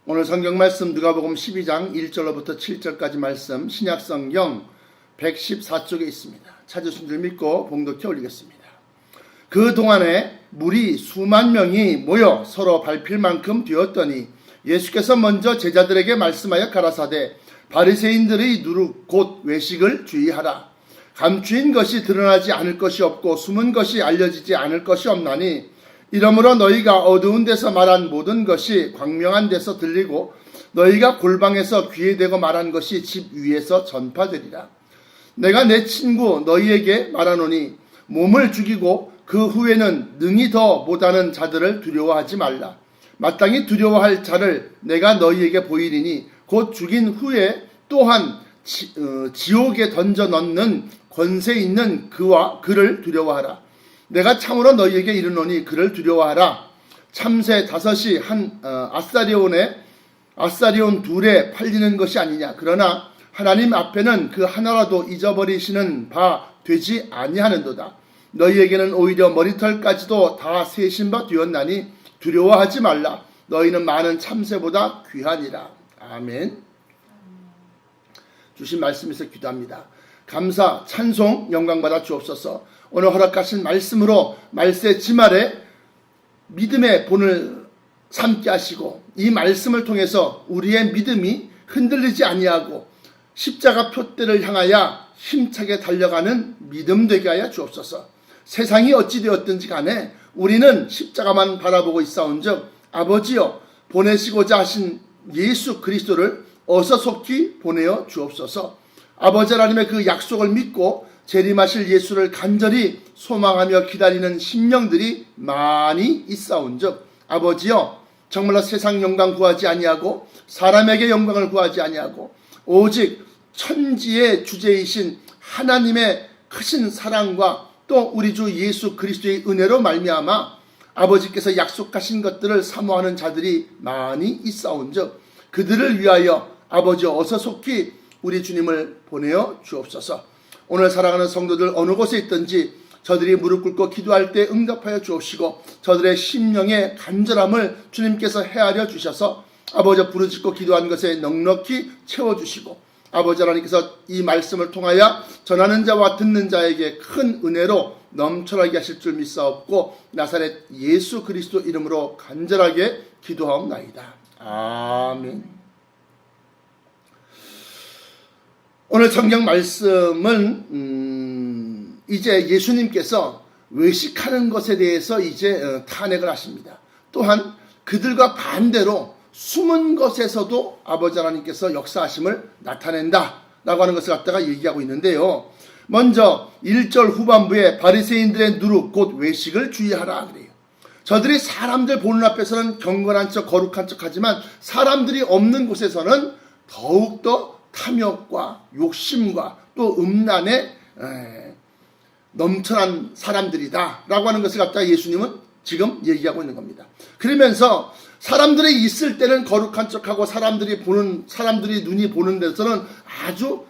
오늘 성경 말씀 누가복음 12장 1절로부터 7절까지 말씀 신약성경 114쪽에 있습니다. 찾으신 줄 믿고 봉독해 올리겠습니다. 그 동안에 물이 수만 명이 모여 서로 밟힐 만큼 되었더니 예수께서 먼저 제자들에게 말씀하여 가라사대 바리새인들의 누룩 곧 외식을 주의하라. 감추인 것이 드러나지 않을 것이 없고 숨은 것이 알려지지 않을 것이 없나니 이러므로 너희가 어두운 데서 말한 모든 것이 광명한 데서 들리고 너희가 골방에서 귀에 대고 말한 것이 집 위에서 전파되리라. 내가 내 친구 너희에게 말하노니 몸을 죽이고 그 후에는 능히 더 못하는 자들을 두려워하지 말라. 마땅히 두려워할 자를 내가 너희에게 보이리니 곧 죽인 후에 또한 지옥에 던져 넣는 권세 있는 그를 두려워하라. 내가 참으로 너희에게 이르노니 그를 두려워하라. 참새 5이 한 아사리온 둘에 팔리는 것이 아니냐. 그러나 하나님 앞에는 그 하나라도 잊어버리시는 바 되지 아니하는도다. 너희에게는 오히려 머리털까지도 다 세신 바 되었나니 두려워하지 말라. 너희는 많은 참새보다 귀하니라. 아멘. 주신 말씀에서 기도합니다. 감사, 찬송, 영광받아 주옵소서. 오늘 허락하신 말씀으로 말세 지말에 믿음의 본을 삼게 하시고 이 말씀을 통해서 우리의 믿음이 흔들리지 아니하고 십자가 표대를 향하여 힘차게 달려가는 믿음 되게 하여 주옵소서. 세상이 어찌 되었든지 간에 우리는 십자가만 바라보고 있사온즉 아버지여 보내시고자 하신 예수 그리스도를 어서 속히 보내어 주옵소서. 아버지 하나님의 그 약속을 믿고 재림하실 예수를 간절히 소망하며 기다리는 심령들이 많이 있사온즉 아버지여 정말로 세상 영광 구하지 아니하고 사람에게 영광을 구하지 아니하고 오직 천지의 주제이신 하나님의 크신 사랑과 또 우리 주 예수 그리스도의 은혜로 말미암아 아버지께서 약속하신 것들을 사모하는 자들이 많이 있사온즉 그들을 위하여 아버지 어서 속히 우리 주님을 보내어 주옵소서. 오늘 사랑하는 성도들 어느 곳에 있든지 저들이 무릎 꿇고 기도할 때 응답하여 주옵시고 저들의 심령의 간절함을 주님께서 헤아려 주셔서 아버지 부르짖고 기도한 것에 넉넉히 채워주시고 아버지 하나님께서 이 말씀을 통하여 전하는 자와 듣는 자에게 큰 은혜로 넘쳐나게 하실 줄 믿사옵고 나사렛 예수 그리스도 이름으로 간절하게 기도하옵나이다. 아멘. 오늘 성경 말씀은 이제 예수님께서 외식하는 것에 대해서 이제 탄핵을 하십니다. 또한 그들과 반대로 숨은 것에서도 아버지 하나님께서 역사하심을 나타낸다 라고 하는 것을 갖다가 얘기하고 있는데요. 먼저 1절 후반부에 바리새인들의 누룩 곧 외식을 주의하라 그래요. 저들이 사람들 보는 앞에서는 경건한 척 거룩한 척 하지만 사람들이 없는 곳에서는 더욱더 탐욕과 욕심과 또 음란에 넘쳐난 사람들이다 라고 하는 것을 갖다가 예수님은 지금 얘기하고 있는 겁니다. 그러면서 사람들이 있을 때는 거룩한 척하고 사람들이 눈이 보는 데서는 아주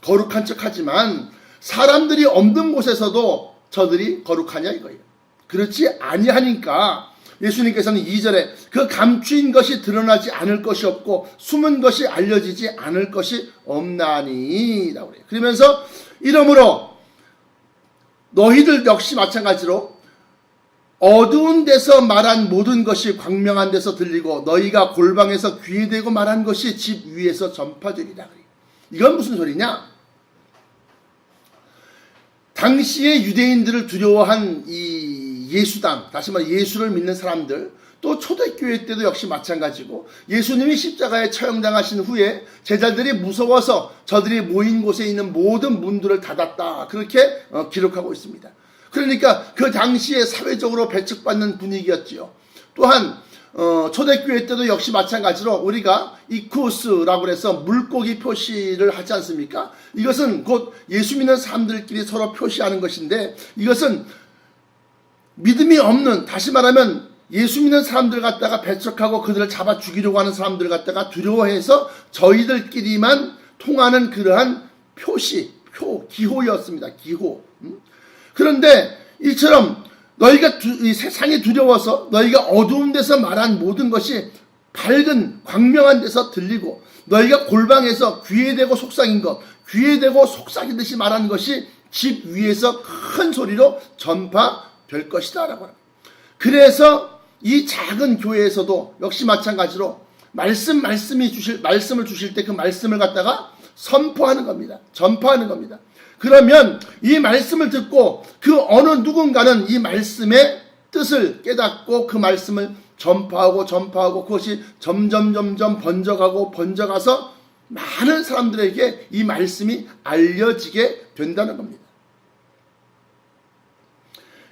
거룩한 척하지만 사람들이 없는 곳에서도 저들이 거룩하냐 이거예요. 그렇지 아니하니까 예수님께서는 2절에 그 감추인 것이 드러나지 않을 것이 없고 숨은 것이 알려지지 않을 것이 없나니 라고 그래요. 그러면서 이러므로 너희들 역시 마찬가지로 어두운 데서 말한 모든 것이 광명한 데서 들리고 너희가 골방에서 귀에 대고 말한 것이 집 위에서 전파되리라 그래요. 이건 무슨 소리냐? 당시에 유대인들을 두려워한 이 예수당, 다시 말해 예수를 믿는 사람들, 또 초대교회 때도 역시 마찬가지고 예수님이 십자가에 처형당하신 후에 제자들이 무서워서 저들이 모인 곳에 있는 모든 문들을 닫았다 그렇게 기록하고 있습니다. 그러니까 그 당시에 사회적으로 배척받는 분위기였지요. 또한 초대교회 때도 역시 마찬가지로 우리가 이쿠스라고 해서 물고기 표시를 하지 않습니까? 이것은 곧 예수 믿는 사람들끼리 서로 표시하는 것인데 이것은 믿음이 없는, 다시 말하면 예수 믿는 사람들 갖다가 배척하고 그들을 잡아 죽이려고 하는 사람들 갖다가 두려워해서 저희들끼리만 통하는 그러한 기호였습니다. 기호. 그런데 이처럼 너희가 이 세상이 두려워서 너희가 어두운 데서 말한 모든 것이 밝은 광명한 데서 들리고 너희가 골방에서 귀에 대고 속삭인 것, 귀에 대고 속삭이듯이 말하는 것이 집 위에서 큰 소리로 전파될 것이다 라고 합니다. 그래서 이 작은 교회에서도 역시 마찬가지로 말씀을 주실 때 그 말씀을 갖다가 선포하는 겁니다. 전파하는 겁니다. 그러면 이 말씀을 듣고 그 어느 누군가는 이 말씀의 뜻을 깨닫고 그 말씀을 전파하고 그것이 점점 번져가서 많은 사람들에게 이 말씀이 알려지게 된다는 겁니다.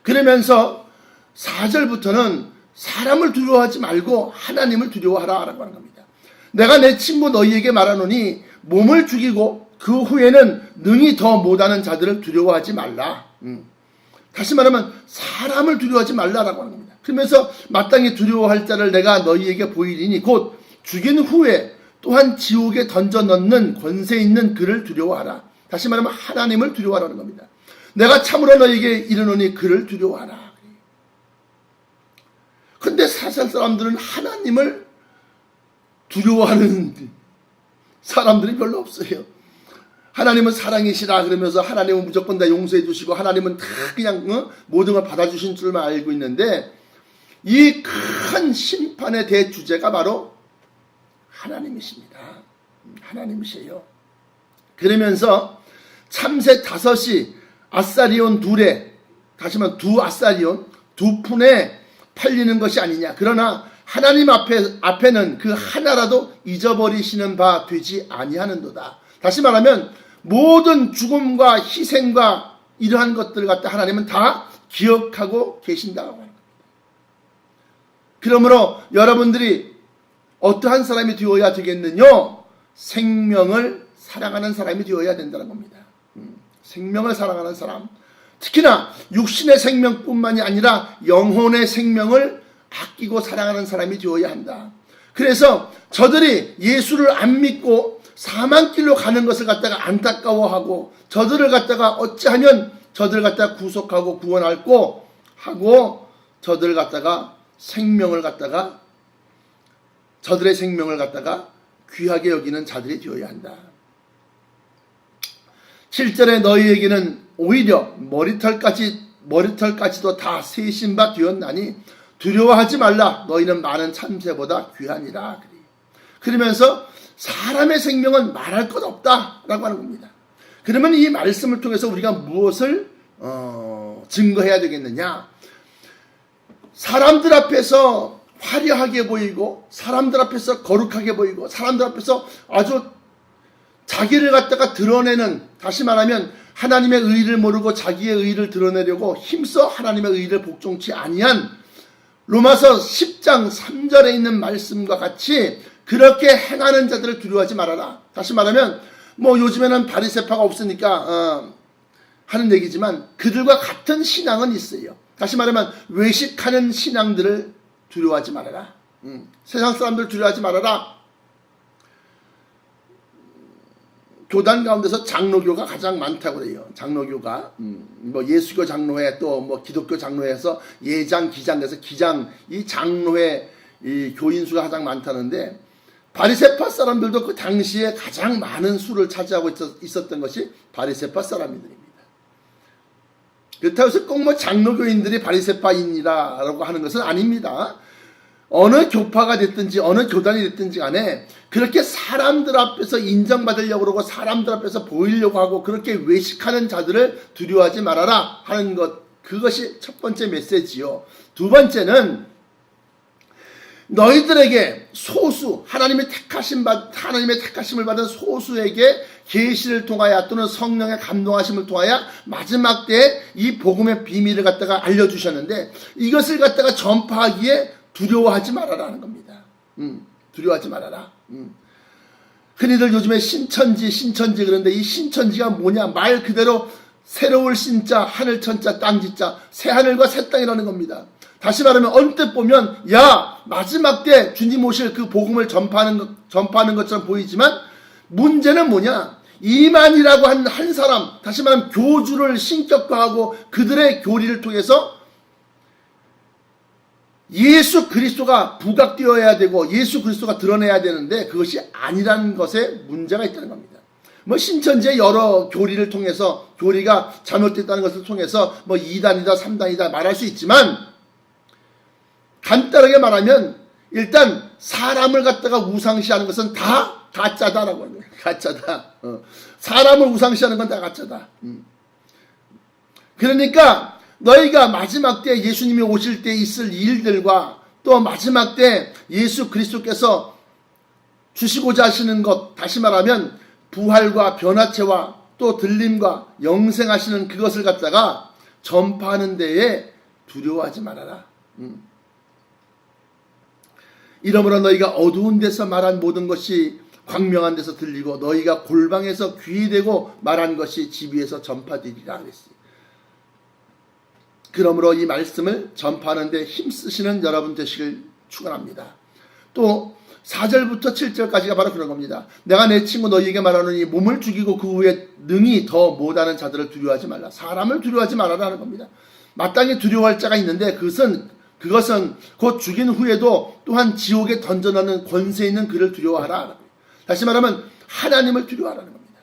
그러면서 4절부터는 사람을 두려워하지 말고 하나님을 두려워하라라고 하는 겁니다. 내가 내 친구 너희에게 말하노니 몸을 죽이고 그 후에는 능히 더 못하는 자들을 두려워하지 말라. 다시 말하면 사람을 두려워하지 말라라고 하는 겁니다. 그러면서 마땅히 두려워할 자를 내가 너희에게 보이리니 곧 죽인 후에 또한 지옥에 던져 넣는 권세 있는 그를 두려워하라. 다시 말하면 하나님을 두려워하라는 겁니다. 내가 참으로 너희에게 이르노니 그를 두려워하라. 근데 사실 사람들은 하나님을 두려워하는 사람들이 별로 없어요. 하나님은 사랑이시라 그러면서 하나님은 무조건 다 용서해 주시고 하나님은 다 그냥 모든 걸 받아주신 줄만 알고 있는데 이 큰 심판의 대주제가 바로 하나님이십니다. 하나님이세요. 그러면서 참새 5이 아사리온 둘에 다시 말하면 두 아사리온 2푼에 팔리는 것이 아니냐. 그러나 하나님 앞에는 그 하나라도 잊어버리시는 바 되지 아니하는도다. 다시 말하면 모든 죽음과 희생과 이러한 것들을 갖다 하나님은 다 기억하고 계신다고 합니다. 그러므로 여러분들이 어떠한 사람이 되어야 되겠느냐? 생명을 사랑하는 사람이 되어야 된다는 겁니다. 생명을 사랑하는 사람. 특히나 육신의 생명뿐만이 아니라 영혼의 생명을 아끼고 사랑하는 사람이 되어야 한다. 그래서 저들이 예수를 안 믿고 사망길로 가는 것을 갖다가 안타까워하고 저들을 갖다가 어찌하면 저들을 갖다가 구속하고 구원할고 하고 저들을 갖다가 저들의 생명을 갖다가 귀하게 여기는 자들이 되어야 한다. 7절에 너희에게는 오히려 머리털까지도 다 세신 바 되었나니 두려워하지 말라. 너희는 많은 참새보다 귀하니라. 그러면서 사람의 생명은 말할 것 없다라고 하는 겁니다. 그러면 이 말씀을 통해서 우리가 무엇을 증거해야 되겠느냐? 사람들 앞에서 화려하게 보이고 사람들 앞에서 거룩하게 보이고 사람들 앞에서 아주 자기를 갖다가 드러내는, 다시 말하면 하나님의 의를 모르고 자기의 의를 드러내려고 힘써 하나님의 의를 복종치 아니한 로마서 10장 3절에 있는 말씀과 같이 그렇게 행하는 자들을 두려워하지 말아라. 다시 말하면 요즘에는 바리새파가 없으니까 하는 얘기지만 그들과 같은 신앙은 있어요. 다시 말하면 외식하는 신앙들을 두려워하지 말아라. 세상 사람들 두려워하지 말아라. 교단 가운데서 장로교가 가장 많다고 그래요. 장로교가 예수교 장로회 또 기독교 장로회에서 예장 기장에서 기장 이 장로회 이 교인 수가 가장 많다는데 바리새파 사람들도 그 당시에 가장 많은 수를 차지하고 있었던 것이 바리새파 사람들입니다. 그렇다고 해서 꼭 장로교인들이 바리새파인이라고 하는 것은 아닙니다. 어느 교파가 됐든지 어느 교단이 됐든지 간에 그렇게 사람들 앞에서 인정받으려고 그러고 사람들 앞에서 보이려고 하고 그렇게 외식하는 자들을 두려워하지 말아라 하는 것, 그것이 첫 번째 메시지요. 두 번째는 너희들에게 소수, 하나님의 택하심을 받은 소수에게 계시를 통하여 또는 성령의 감동하심을 통하여 마지막 때에 이 복음의 비밀을 갖다가 알려주셨는데 이것을 갖다가 전파하기에 두려워하지 말아라는 겁니다. 두려워하지 말아라. 흔히들 요즘에 신천지 그런데 이 신천지가 뭐냐? 말 그대로 새로울 신자, 하늘 천자, 땅 지자, 새 하늘과 새 땅이라는 겁니다. 다시 말하면 언뜻 보면 마지막 때 주님 오실 그 복음을 전파하는 것처럼 보이지만 문제는 뭐냐? 이만이라고 한 사람, 다시 말하면 교주를 신격화하고 그들의 교리를 통해서 예수 그리스도가 부각되어야 되고 예수 그리스도가 드러내야 되는데 그것이 아니라는 것에 문제가 있다는 겁니다. 뭐 신천지의 여러 교리를 통해서 교리가 잘못됐다는 것을 통해서 뭐 2단이다 3단이다 말할 수 있지만 간단하게 말하면 일단 사람을 갖다가 우상시하는 것은 다 가짜다라고 합니다. 가짜다. 사람을 우상시하는 건 다 가짜다. 그러니까 너희가 마지막 때 예수님이 오실 때 있을 일들과 또 마지막 때 예수 그리스도께서 주시고자 하시는 것, 다시 말하면 부활과 변화체와 또 들림과 영생하시는 그것을 갖다가 전파하는 데에 두려워하지 말아라. 이러므로 너희가 어두운 데서 말한 모든 것이 광명한 데서 들리고 너희가 골방에서 귀히 대고 말한 것이 집 위에서 전파되리라 그랬어요. 그러므로 이 말씀을 전파하는 데 힘쓰시는 여러분 되시길 축원합니다. 또 4절부터 7절까지가 바로 그런 겁니다. 내가 내 친구 너희에게 말하노니 몸을 죽이고 그 후에 능히 더 못하는 자들을 두려워하지 말라. 사람을 두려워하지 말아라는 겁니다. 마땅히 두려워할 자가 있는데 그것은 곧 죽인 후에도 또한 지옥에 던져넣는 권세 있는 그를 두려워하라. 다시 말하면 하나님을 두려워하라는 겁니다.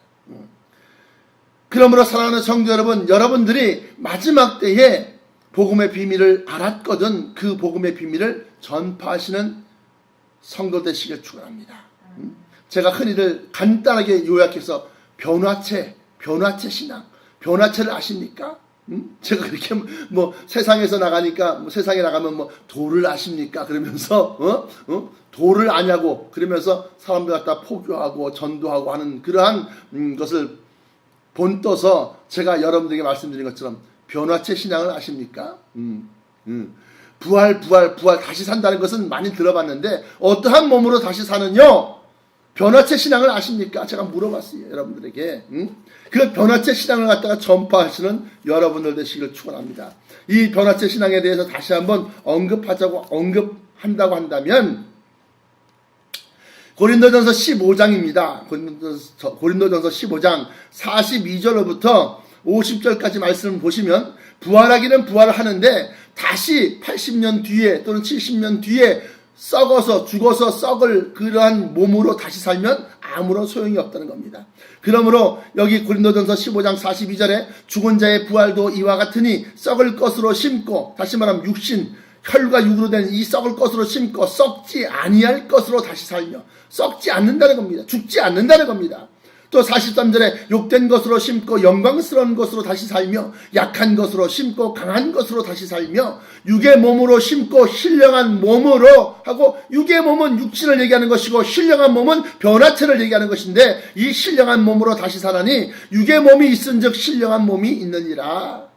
그러므로 사랑하는 성도 여러분, 여러분들이 마지막 때에 복음의 비밀을 알았거든 그 복음의 비밀을 전파하시는 성도 되시길 축원합니다. 제가 흔히들 간단하게 요약해서 변화체 신앙, 변화체를 아십니까? 제가 그렇게 뭐 세상에서 나가니까 뭐 세상에 나가면 뭐 도를 아십니까? 그러면서 도를 아냐고 그러면서 사람들 갖다 포교하고 전도하고 하는 그러한 것을 본떠서 제가 여러분들에게 말씀드린 것처럼 변화체 신앙을 아십니까? 부활 다시 산다는 것은 많이 들어봤는데 어떠한 몸으로 다시 사느냐? 변화체 신앙을 아십니까? 제가 물어봤어요 여러분들에게. 그 변화체 신앙을 갖다가 전파하시는 여러분들 되시길 축원합니다. 이 변화체 신앙에 대해서 다시 한번 언급한다고 한다면 고린도전서 15장입니다. 고린도전서 15장 42절로부터 50절까지 말씀을 보시면 부활하기는 부활을 하는데 다시 80년 뒤에 또는 70년 뒤에 썩어서 죽어서 썩을 그러한 몸으로 다시 살면 아무런 소용이 없다는 겁니다. 그러므로 여기 고린도전서 15장 42절에 죽은 자의 부활도 이와 같으니 썩을 것으로 심고, 다시 말하면 육신 혈과 육으로 된 이 썩을 것으로 심고 썩지 아니할 것으로 다시 살며, 썩지 않는다는 겁니다. 죽지 않는다는 겁니다. 또 43절에 욕된 것으로 심고 영광스러운 것으로 다시 살며, 약한 것으로 심고 강한 것으로 다시 살며, 육의 몸으로 심고 신령한 몸으로 하고, 육의 몸은 육신을 얘기하는 것이고 신령한 몸은 변화체를 얘기하는 것인데, 이 신령한 몸으로 다시 사라니 육의 몸이 있은즉 신령한 몸이 있느니라.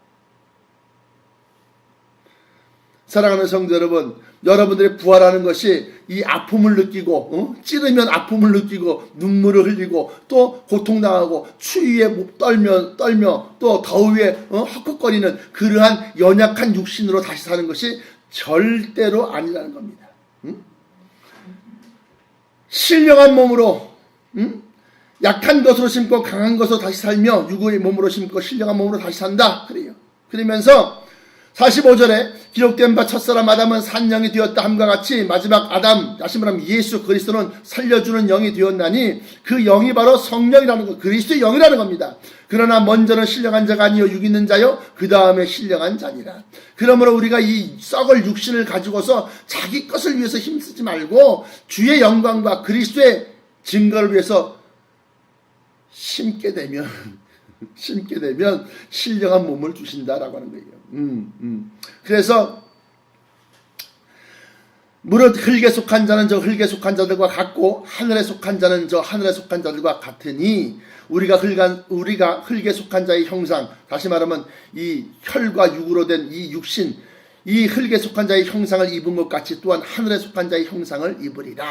사랑하는 성도 여러분, 여러분들이 부활하는 것이 이 아픔을 느끼고 찌르면 아픔을 느끼고 눈물을 흘리고 또 고통당하고 추위에 떨며 또 더위에 헉헉거리는 그러한 연약한 육신으로 다시 사는 것이 절대로 아니라는 겁니다. 신령한 몸으로 약한 것으로 심고 강한 것으로 다시 살며 육의 몸으로 심고 신령한 몸으로 다시 산다 그래요. 그러면서 45절에 기록된 바 첫사람 아담은 산 영이 되었다 함과 같이 마지막 아담, 다시 말하면 예수 그리스도는 살려주는 영이 되었나니 그 영이 바로 성령이라는 것, 그리스도의 영이라는 겁니다. 그러나 먼저는 신령한 자가 아니요 육 있는 자요 그 다음에 신령한 자니라. 그러므로 우리가 이 썩을 육신을 가지고서 자기 것을 위해서 힘쓰지 말고 주의 영광과 그리스도의 증거를 위해서 심게 되면 신령한 몸을 주신다라고 하는 거예요. 그래서 무릇 흙에 속한 자는 저 흙에 속한 자들과 같고 하늘에 속한 자는 저 하늘에 속한 자들과 같으니 우리가 흙에 속한 자의 형상, 다시 말하면 이 혈과 육으로 된 이 육신, 이 흙에 속한 자의 형상을 입은 것 같이 또한 하늘에 속한 자의 형상을 입으리라.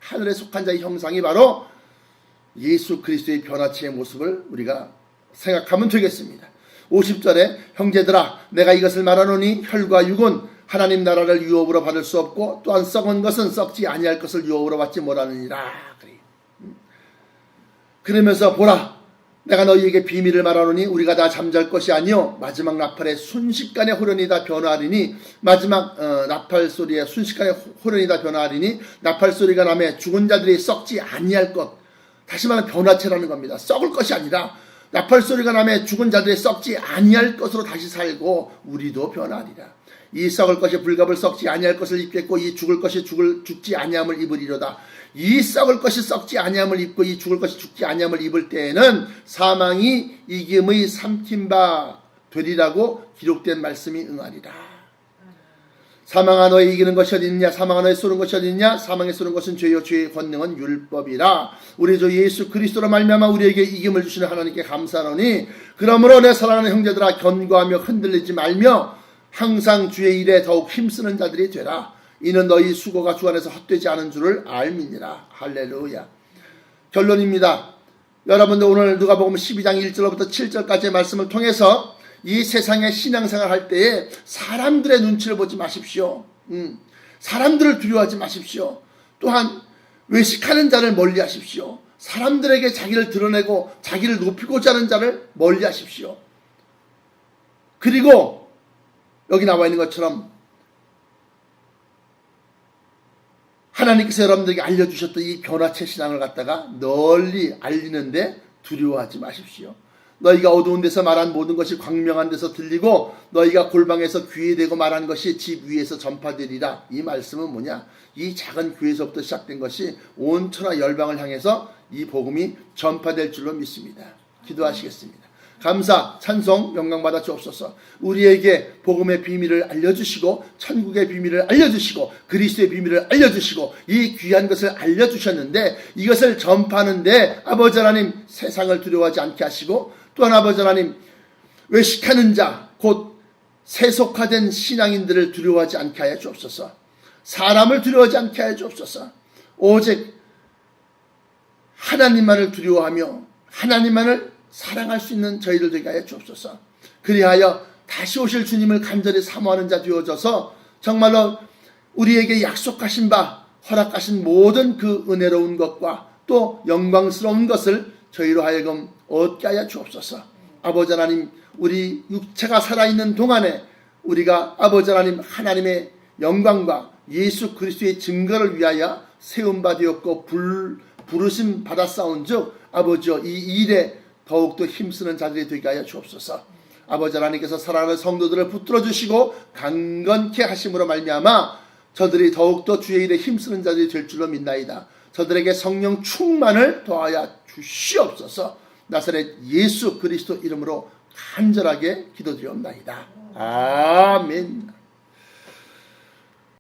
하늘에 속한 자의 형상이 바로 예수 그리스도의 변화체의 모습을 우리가 생각하면 되겠습니다. 50절에 형제들아 내가 이것을 말하노니 혈과 육은 하나님 나라를 유업으로 받을 수 없고 또한 썩은 것은 썩지 아니할 것을 유업으로 받지 못하느니라. 그러면서 보라 내가 너희에게 비밀을 말하노니 우리가 다 잠잘 것이 아니요 마지막 나팔의 순식간에 호련이 다 변화하리니 마지막 나팔 소리에 순식간에 호련이 다 변화하리니 나팔 소리가 나매 죽은 자들이 썩지 아니할 것. 다시 말하면 변화체라는 겁니다. 썩을 것이 아니라 나팔 소리가 나매 죽은 자들이 썩지 아니할 것으로 다시 살고 우리도 변화하리라. 이 썩을 것이 불갑을 썩지 아니할 것을 입겠고 이 죽을 것이 죽지 아니함을 입으리로다. 이 썩을 것이 썩지 아니함을 입고 이 죽을 것이 죽지 아니함을 입을 때에는 사망이 이김의 삼킨 바 되리라고 기록된 말씀이 응하리라. 사망아 너의 이기는 것이 어디 있느냐? 사망아 너의 쏘는 것이 어디 있느냐? 사망에 쏘는 것은 죄요 죄의 권능은 율법이라. 우리 주 예수 그리스도로 말미암아 우리에게 이김을 주시는 하나님께 감사하노니 그러므로 내 사랑하는 형제들아 견고하며 흔들리지 말며 항상 주의 일에 더욱 힘쓰는 자들이 되라. 이는 너희 수고가 주 안에서 헛되지 않은 줄을 알미니라. 할렐루야. 결론입니다. 여러분들 오늘 누가복음 12장 1절부터 7절까지의 말씀을 통해서 이 세상에 신앙생활 할 때에 사람들의 눈치를 보지 마십시오. 사람들을 두려워하지 마십시오. 또한 외식하는 자를 멀리 하십시오. 사람들에게 자기를 드러내고 자기를 높이고자 하는 자를 멀리 하십시오. 그리고 여기 나와 있는 것처럼 하나님께서 여러분들에게 알려주셨던 이 변화체 신앙을 갖다가 널리 알리는데 두려워하지 마십시오. 너희가 어두운 데서 말한 모든 것이 광명한 데서 들리고 너희가 골방에서 귀에 대고 말한 것이 집 위에서 전파되리라. 이 말씀은 뭐냐? 이 작은 교회에서부터 시작된 것이 온 천하 열방을 향해서 이 복음이 전파될 줄로 믿습니다. 기도하시겠습니다. 감사, 찬송, 영광받아 주옵소서. 우리에게 복음의 비밀을 알려주시고 천국의 비밀을 알려주시고 그리스도의 비밀을 알려주시고 이 귀한 것을 알려주셨는데 이것을 전파하는데 아버지 하나님 세상을 두려워하지 않게 하시고 또한 아버지 하나님 외식하는 자 곧 세속화된 신앙인들을 두려워하지 않게 하여 주옵소서. 사람을 두려워하지 않게 하여 주옵소서. 오직 하나님만을 두려워하며 하나님만을 사랑할 수 있는 저희들 되게 하여 주옵소서. 그리하여 다시 오실 주님을 간절히 사모하는 자 되어져서 정말로 우리에게 약속하신 바 허락하신 모든 그 은혜로운 것과 또 영광스러운 것을 저희로 하여금 얻게 하여 주옵소서. 아버지 하나님 우리 육체가 살아있는 동안에 우리가 아버지 하나님 하나님의 영광과 예수 그리스도의 증거를 위하여 세움바 되었고 부르심 받았사온 즉 아버지여 이 일에 더욱더 힘쓰는 자들이 되게 하여 주옵소서. 아버지 하나님께서 사랑하는 성도들을 붙들어 주시고 강건케 하심으로 말미암아 저들이 더욱더 주의 일에 힘쓰는 자들이 될 줄로 믿나이다. 저들에게 성령 충만을 더하여 주시옵소서. 나사렛 예수 그리스도 이름으로 간절하게 기도드리옵나이다. 아멘.